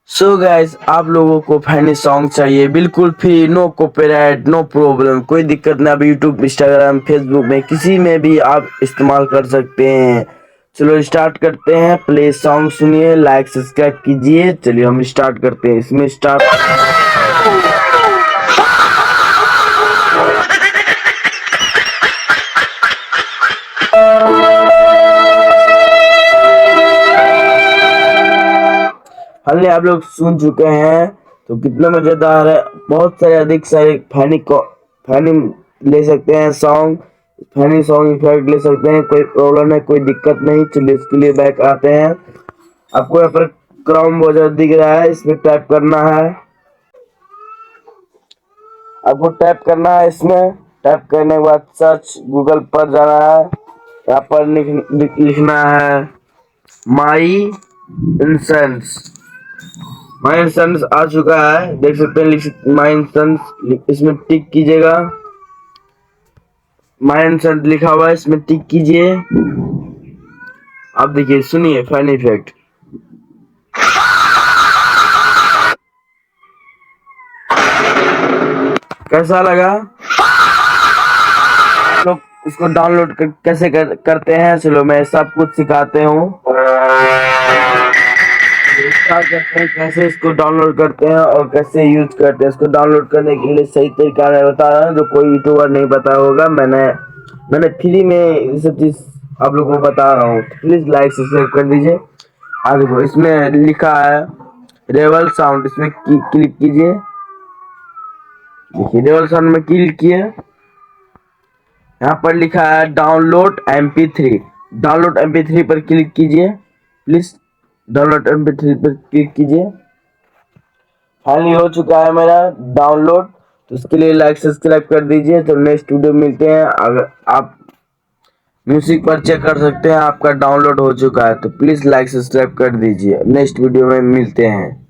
So guys, आप लोगों को फनी सॉन्ग चाहिए बिल्कुल free, no copyright, no problem, कोई दिक्कत ना। आप यूट्यूब, इंस्टाग्राम, फेसबुक में किसी में भी आप इस्तेमाल कर सकते हैं। चलो स्टार्ट करते हैं। प्ले सॉन्ग सुनिए, लाइक सब्सक्राइब कीजिए। चलिए हम स्टार्ट करते हैं। इसमें स्टार्ट हमने आप लोग सुन चुके हैं तो कितना मजेदार है। बहुत सारे अधिक सारे फनी ले सकते हैं सॉन्ग, फनी सॉन्ग इफेक्ट ले सकते हैं। कोई प्रॉब्लम है, कोई दिक्कत नहीं। चलिए इसके लिए बैक आते हैं। आपको यहाँ पर क्रोम ब्राउज़र दिख रहा है, इसमें टैप करना है। आपको टैप करना है, इसमें टैप करने के बाद सर्च गूगल पर जाना है। यहाँ पर लिखना है माई इंसेंस। माई इंसेंस आ चुका है, देख सकते हैं। माई इंसेंस, इसमें टिक कीजिएगा। माई इंसेंस लिखा हुआ है, इसमें टिक कीजिए। आप देखिए, सुनिए फैन इफेक्ट। कैसा लगा? लोग इसको डाउनलोड कैसे करते हैं, चलो मैं सब कुछ सिखाते हूँ। कैसे इसको डाउनलोड करते हैं और कैसे यूज करते हैं। इसको डाउनलोड करने के लिए सही तरीका मैं बता रहा हूँ, जो कोई यूट्यूबर नहीं बताया होगा। मैंने फ्री में ये सब चीज आप लोगों को बता रहा हूँ। प्लीज लाइक सब्सक्राइब कर दीजिए। हाँ देखो, इसमें लिखा है रेवल साउंड, इसमें क्लिक कीजिए। देखिए रेवल साउंड में क्लिक किए। यहाँ पर लिखा है डाउनलोड MP3। डाउनलोड MP3 पर क्लिक कीजिए। प्लीज डाउनलोड MP3 पर क्लिक कीजिए। फाइनली हो चुका है मेरा डाउनलोड। तो इसके लिए लाइक सब्सक्राइब कर दीजिए। तो नेक्स्ट वीडियो मिलते हैं। अगर आप म्यूजिक पर चेक कर सकते हैं, आपका डाउनलोड हो चुका है। तो प्लीज लाइक सब्सक्राइब कर दीजिए। नेक्स्ट वीडियो में मिलते हैं।